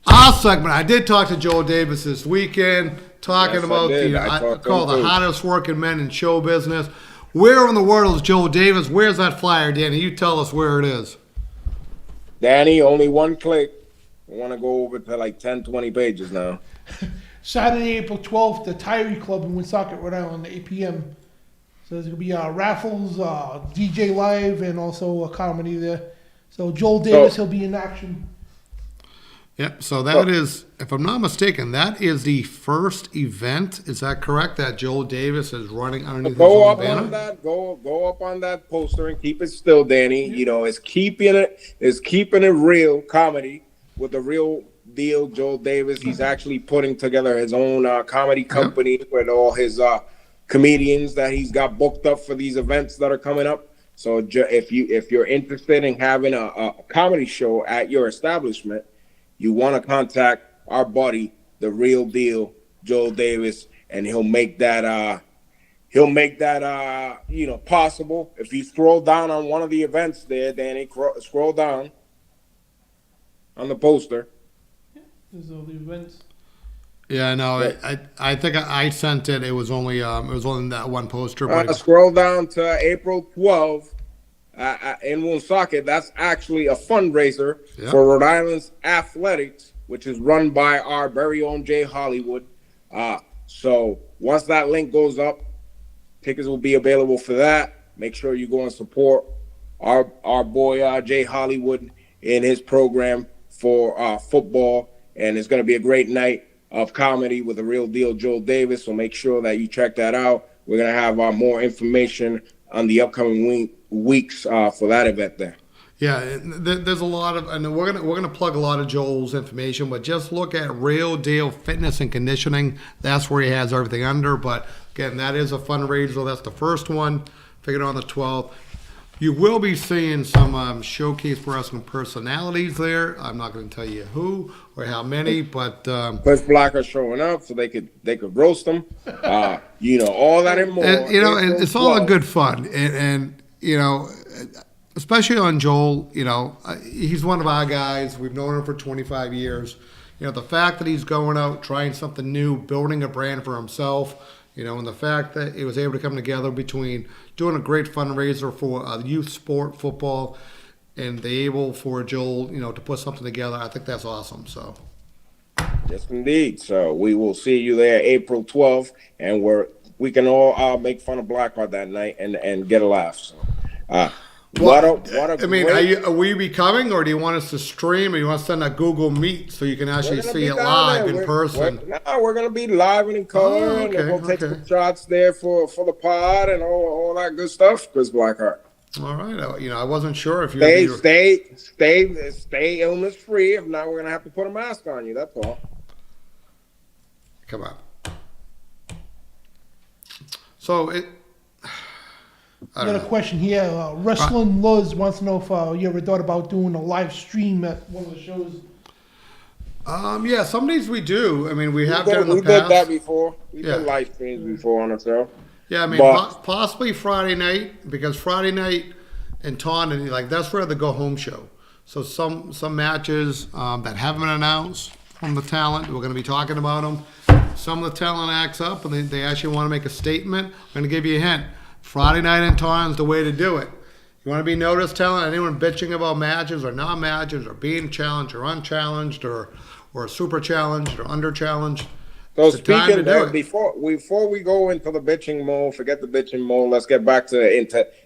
our segment. I did talk to Joel Davis this weekend, talking about I call the hottest working men in show business. Where in the world is Joel Davis? Where's that flyer, Danny? You tell us where it is. Danny, only one click. I want to go over to like 10, 20 pages now. Saturday, April 12th, the Tyree Club in Woonsocket, Rhode Island, 8 p.m. So there's going to be raffles, DJ live, and also a comedy there. So Joel Davis, he'll be in action. Yep, so that is, if I'm not mistaken, that is the first event. Is that correct? That Joel Davis is running underneath his own banner? Go up on that poster and keep it still, Danny. It's keeping it real comedy with the real deal Joel Davis. He's actually putting together his own comedy company with all his comedians that he's got booked up for these events that are coming up. So if you're interested in having a comedy show at your establishment, you want to contact our buddy, the real deal Joel Davis, and he'll make that possible. If you scroll down on one of the events there, Danny, scroll down on the poster. There's all the events. Yeah, no, I think I sent it. It was only that one poster. But scroll down to April 12th in Woonsocket. That's actually a fundraiser for Rhode Island's athletics, which is run by our very own Jay Hollywood. So once that link goes up, tickets will be available for that. Make sure you go and support our boy Jay Hollywood in his program for football, and it's going to be a great night of comedy with the real deal Joel Davis. So make sure that you check that out. We're going to have more information on the upcoming weeks for that event there. Yeah, there's a lot of, and we're gonna plug a lot of Joel's information, but just look at Real Deal Fitness and Conditioning. That's where he has everything under. But again, that is a fundraiser. That's the first one. Figured on the 12th. You will be seeing some showcase wrestling personalities there. I'm not going to tell you who or how many, but Chris Blackheart showing up so they could roast them. All that and more. It's all in good fun, and especially on Joel. He's one of our guys. We've known him for 25 years. The fact that he's going out, trying something new, building a brand for himself. And the fact that it was able to come together between doing a great fundraiser for youth sport, football, and they able for Joel, to put something together, I think that's awesome. So, yes, indeed. So we will see you there April 12th, and we're we can all make fun of Blackheart that night and get a laugh. So, I mean, will you be coming, or do you want us to stream, or you want to send a Google Meet so you can actually see it live in person? We're going to be live and in color, and we'll take some shots there for the pod and all that good stuff. Chris Blackheart. All right. I wasn't sure if you stay illness free. If not, we're going to have to put a mask on you. That's all. Come on. So I got a question here. Wrestling Luz wants to know if you ever thought about doing a live stream at one of the shows. Yeah, some days we do. I mean, we have done in the past. We did that before. We did live streams before on the show. Yeah, I mean, possibly Friday night, because Friday night in Taunton, that's where the go home show. So some matches that haven't been announced from the talent, we're going to be talking about them. Some of the talent acts up, and they actually want to make a statement. I'm going to give you a hint. Friday night in Taunton is the way to do it. You want to be noticed, talent? Anyone bitching about matches or non-matches or being challenged or unchallenged or super challenged or under challenged? So speaking of, before we go into the bitching mode, forget the bitching mode. Let's get back to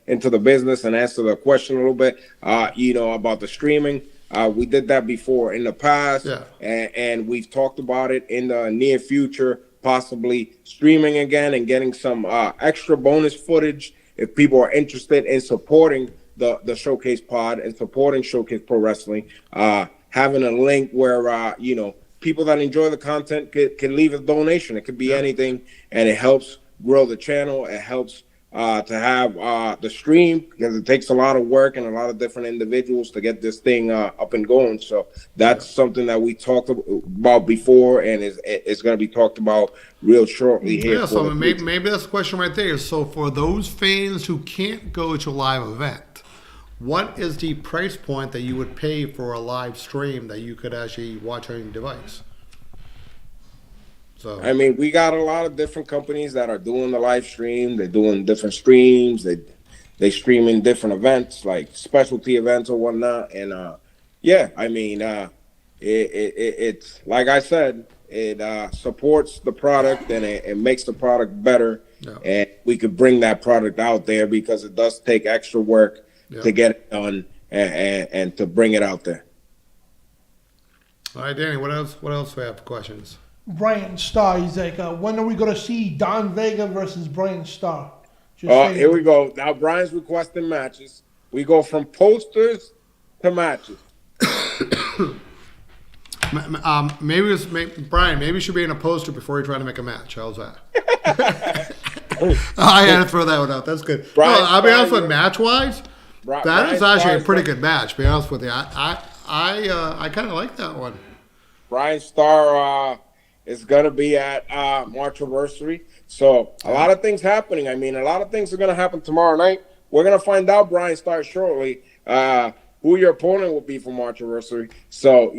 into the business and answer the question a little bit. About the streaming. We did that before in the past, and we've talked about it in the near future, possibly streaming again and getting some extra bonus footage if people are interested in supporting the Showcase Pod and supporting Showcase Pro Wrestling. Having a link where people that enjoy the content can leave a donation. It could be anything, and it helps grow the channel. It helps to have the stream, because it takes a lot of work and a lot of different individuals to get this thing up and going. So that's something that we talked about before, and it's going to be talked about real shortly here. Yeah, so maybe that's the question right there. So for those fans who can't go to a live event, what is the price point that you would pay for a live stream that you could actually watch on your device? So I mean, we got a lot of different companies that are doing the live stream. They're doing different streams. They stream in different events, like specialty events or whatnot. And it's like I said, it supports the product, and it makes the product better. Yeah. And we could bring that product out there, because it does take extra work to get it done and to bring it out there. All right, Danny, what else do we have for questions? Brian Starr, he's like, when are we going to see Don Vega versus Brian Starr? Here we go. Now Brian's requesting matches. We go from posters to matches. Brian, maybe you should be in a poster before you try to make a match. How's that? I had to throw that one out. That's good. Brian, I'll be honest with match-wise, that is actually a pretty good match, to be honest with you. I kind of like that one. Brian Starr is going to be at Marchiversary. So a lot of things happening. I mean, a lot of things are going to happen tomorrow night. We're going to find out, Brian Starr, shortly, who your opponent will be for Marchiversary. So,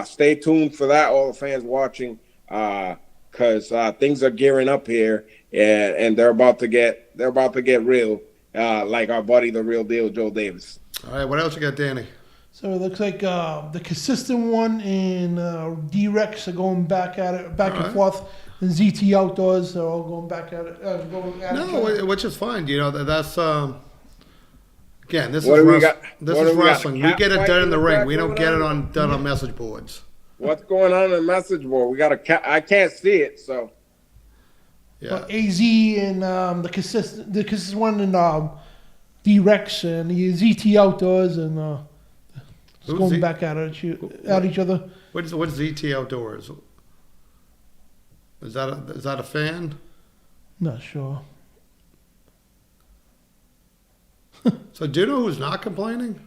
stay tuned for that, all the fans watching, because things are gearing up here, and they're about to get real, like our buddy, the real deal, Joe Davis. All right, what else you got, Danny? So it looks like the consistent one and D-Rex are going back at it, and forth. And ZT Outdoors are all going back at it. Which is fine. That's again. This is wrestling. We get it done in the ring. We don't get it done on message boards. What's going on in the message board? We got a I can't see it. So yeah. AZ and the consistent one and D-Rex and the ZT Outdoors and. Going back at each other. What's ZT Outdoors? Is that a fan? Not sure. So do you know who's not complaining?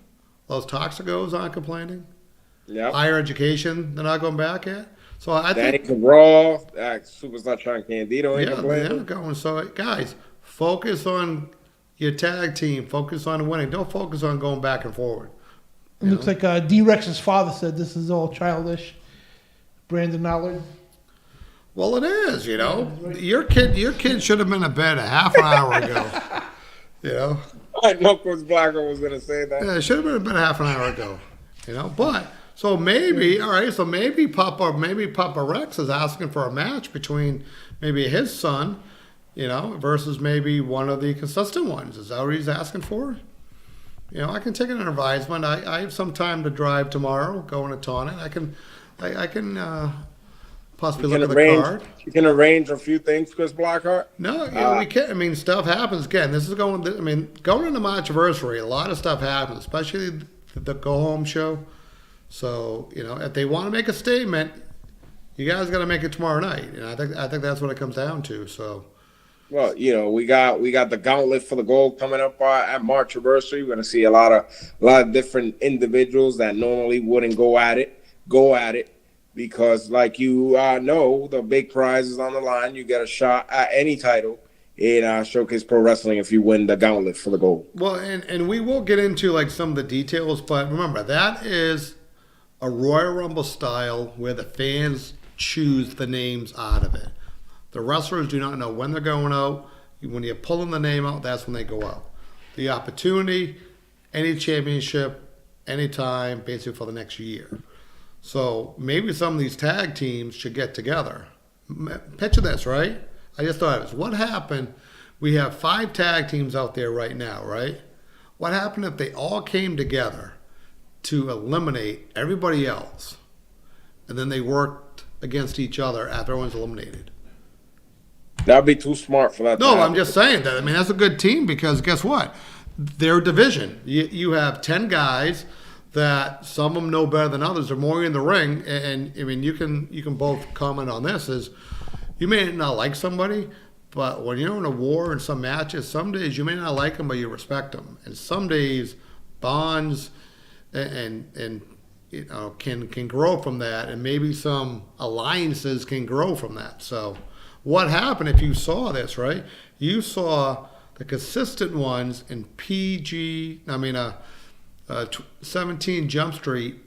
Those Toxicos aren't complaining. Yeah. Higher education, they're not going back at. So I think Raw, Superstar Sean Candido ain't complaining. They're going. So guys, focus on your tag team. Focus on winning. Don't focus on going back and forward. It looks like D-Rex's father said this is all childish. Brandon Allard. Well, it is, Your kid should have been in bed a half an hour ago. I know Coach Blacker was going to say that. Yeah, it should have been in bed a half an hour ago. But so maybe, all right, so maybe Papa Rex is asking for a match between maybe his son, versus maybe one of the consistent ones. Is that what he's asking for? I can take an advisement. I have some time to drive tomorrow, going to Taunton. I can possibly look at the card. You can arrange a few things, Chris Blackheart. No, we can't. I mean, stuff happens. Again, this is going into March anniversary, a lot of stuff happens, especially the go home show. So if they want to make a statement, you guys got to make it tomorrow night, and I think that's what it comes down to. So. Well, we got the gauntlet for the gold coming up at March anniversary. We're gonna see a lot of different individuals that normally wouldn't go at it because, like the big prize is on the line. You get a shot at any title in Showcase Pro Wrestling if you win the gauntlet for the gold. Well, and we will get into like some of the details, but remember that is a Royal Rumble style where the fans choose the names out of it. The wrestlers do not know when they're going out. When you're pulling the name out, that's when they go out. The opportunity, any championship, anytime, basically for the next year. So maybe some of these tag teams should get together. Picture this, right? I just thought of this. What happened? We have 5 tag teams out there right now, right? What happened if they all came together to eliminate everybody else, and then they worked against each other after everyone's eliminated? That'd be too smart for that. No, I'm just saying that. I mean, that's a good team because guess what? Their division. You have 10 guys that some of them know better than others. They're more in the ring, and I mean, you can both comment on this. Is you may not like somebody, but when you're in a war in some matches, some days you may not like them, but you respect them, and some days bonds and can grow from that, and maybe some alliances can grow from that. So. What happened if you saw this, right? You saw the consistent ones in 17 Jump Street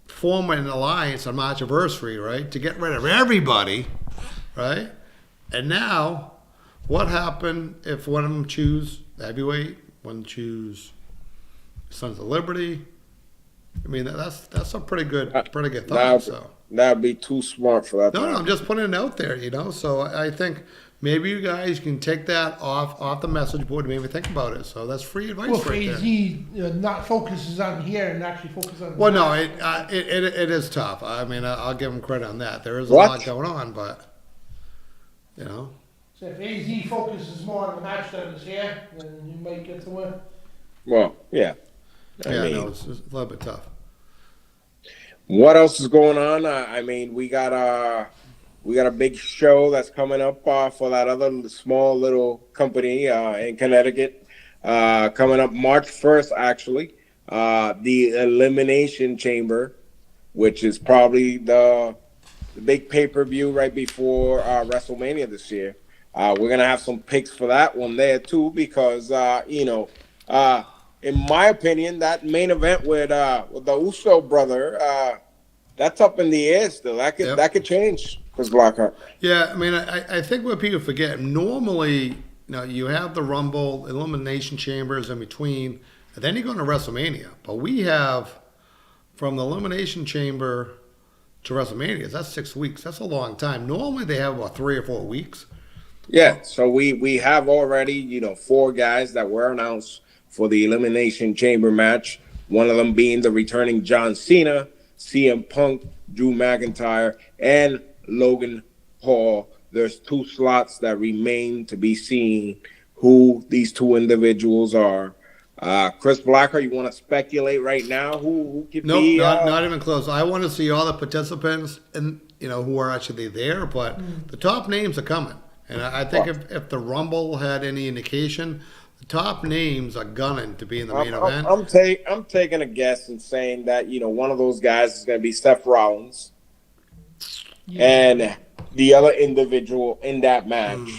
form an alliance on March anniversary, right? To get rid of everybody, right? And now, what happened if one of them choose heavyweight, one choose Sons of Liberty? I mean, that's a pretty good thought. So. That'd be too smart for that. No, I'm just putting it out there, So I think maybe you guys can take that off the message board and maybe think about it. So that's free advice right there. AZ not focuses on here and actually focuses on. Well, no, it is tough. I mean, I'll give him credit on that. There is a lot going on, but So if AZ focuses more on the match than is here, then you might get to win. Well, yeah. It's a little bit tough. What else is going on? I mean, we got a big show that's coming up for that other small little company in Connecticut. Coming up March 1st, actually. The Elimination Chamber, which is probably the big pay-per-view right before WrestleMania this year. We're going to have some picks for that one there, too, because, in my opinion, that main event with the Uso brother, that's up in the air still. That could change, Chris Blackheart. Yeah, I mean, I think what people forget, normally, you have the Rumble, Elimination Chambers in between, and then you go into WrestleMania. But we have, from the Elimination Chamber to WrestleMania, that's 6 weeks. That's a long time. Normally, they have about 3 or 4 weeks. Yeah, so we have already, 4 guys that were announced for the Elimination Chamber match, one of them being the returning John Cena, CM Punk, Drew McIntyre, and Logan Paul. There's 2 slots that remain to be seen who these 2 individuals are. Chris Blackheart, you want to speculate right now who could be? Nope, not even close. I want to see all the participants and who are actually there, but the top names are coming. And I think if the Rumble had any indication, the top names are gunning to be in the main event. I'm taking a guess and saying that one of those guys is going to be Seth Rollins, and the other individual in that match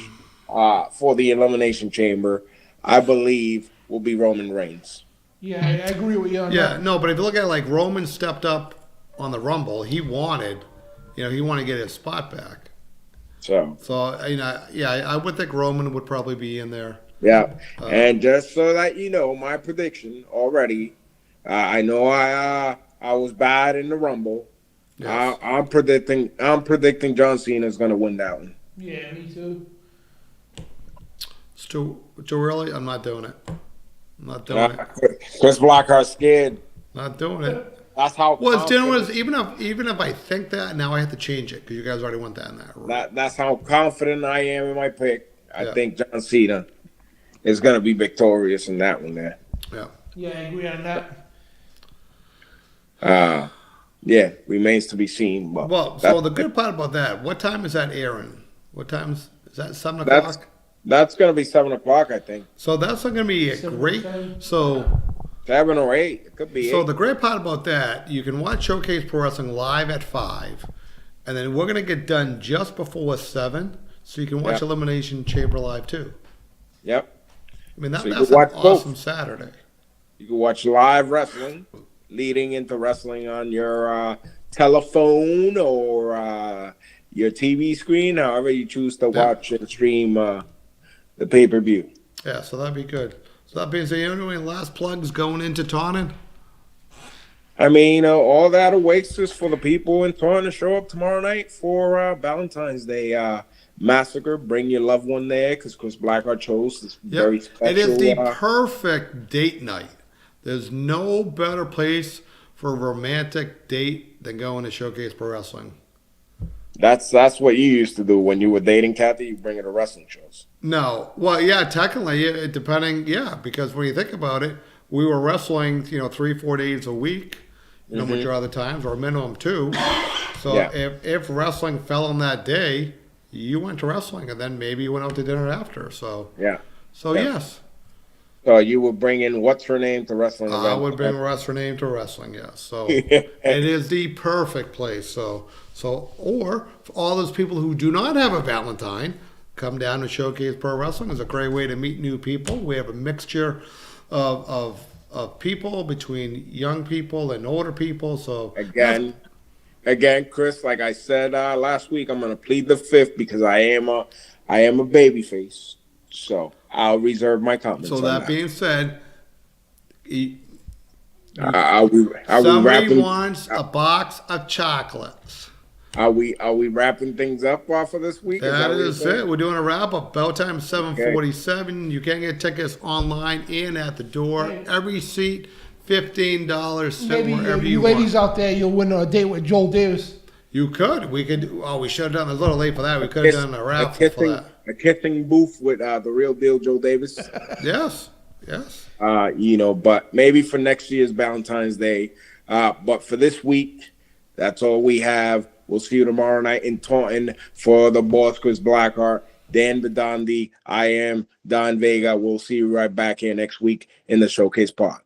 for the Elimination Chamber, I believe, will be Roman Reigns. Yeah, I agree with you on that. Yeah, no, but if you look at it, like Roman stepped up on the Rumble, he wanted to get his spot back. So I would think Roman would probably be in there. Yeah, and just so that my prediction already, I know I was bad in the Rumble. Yes. I'm predicting John Cena is going to win that one. Yeah, me too. too early. I'm not doing it. I'm not doing it. Chris Blackheart scared. Not doing it. That's how. Well, it's generous. Even if I think that, now I have to change it because you guys already went down that road. That's how confident I am in my pick. I think John Cena is going to be victorious in that one there. Yeah. Yeah, I agree on that. Yeah, remains to be seen. But well, so the good part about that, what time is that airing? What time is that? 7 o'clock? That's going to be 7 o'clock, I think. So that's not going to be great. 7 or 8. It could be 8. So the great part about that, you can watch Showcase Pro Wrestling live at 5, and then we're going to get done just before 7, so you can watch Elimination Chamber live too. Yep. I mean, that's an awesome Saturday. You can watch live wrestling leading into wrestling on your telephone or your TV screen, however you choose to watch and stream the pay-per-view. Yeah, so that'd be good. So that being said, you know, any last plugs going into Taunton? I mean, all that awaits is for the people in Taunton to show up tomorrow night for Valentine's Day massacre. Bring your loved one there because Chris Blackheart chose this very special. It is the perfect date night. There's no better place for a romantic date than going to Showcase Pro Wrestling. That's what you used to do when you were dating Kathy. You bring her to wrestling shows. No, well, yeah, technically, depending, because when you think about it, we were wrestling, 3-4 days a week, majority of the times, or minimum 2. So if wrestling fell on that day, you went to wrestling, and then maybe you went out to dinner after. So yes. So you would bring in what's her name to wrestling? I would bring what's her name to wrestling. Yes. So it is the perfect place. So or for all those people who do not have a Valentine, come down to Showcase Pro Wrestling. It's a great way to meet new people. We have a mixture of people between young people and older people. So again, Chris, like I said last week, I'm going to plead the fifth because I am a baby face. So I'll reserve my comments. So that being said, somebody wants a box of chocolates. Are we wrapping things up for this week? That is it. We're doing a wrap up. Bell time 7:47. You can get tickets online and at the door. Every seat $15. Sit wherever you want. Ladies out there, you'll win a date with Joel Davis. You could. We could. Oh, we should have done. It's a little late for that. We could have done a raffle for that. A kissing booth with the real deal Joe Davis. Yes. But maybe for next year's Valentine's Day. But for this week, that's all we have. We'll see you tomorrow night in Taunton for the boss, Chris Blackheart, Dan Bedondi. I am Don Vega. We'll see you right back here next week in the Showcase Pod.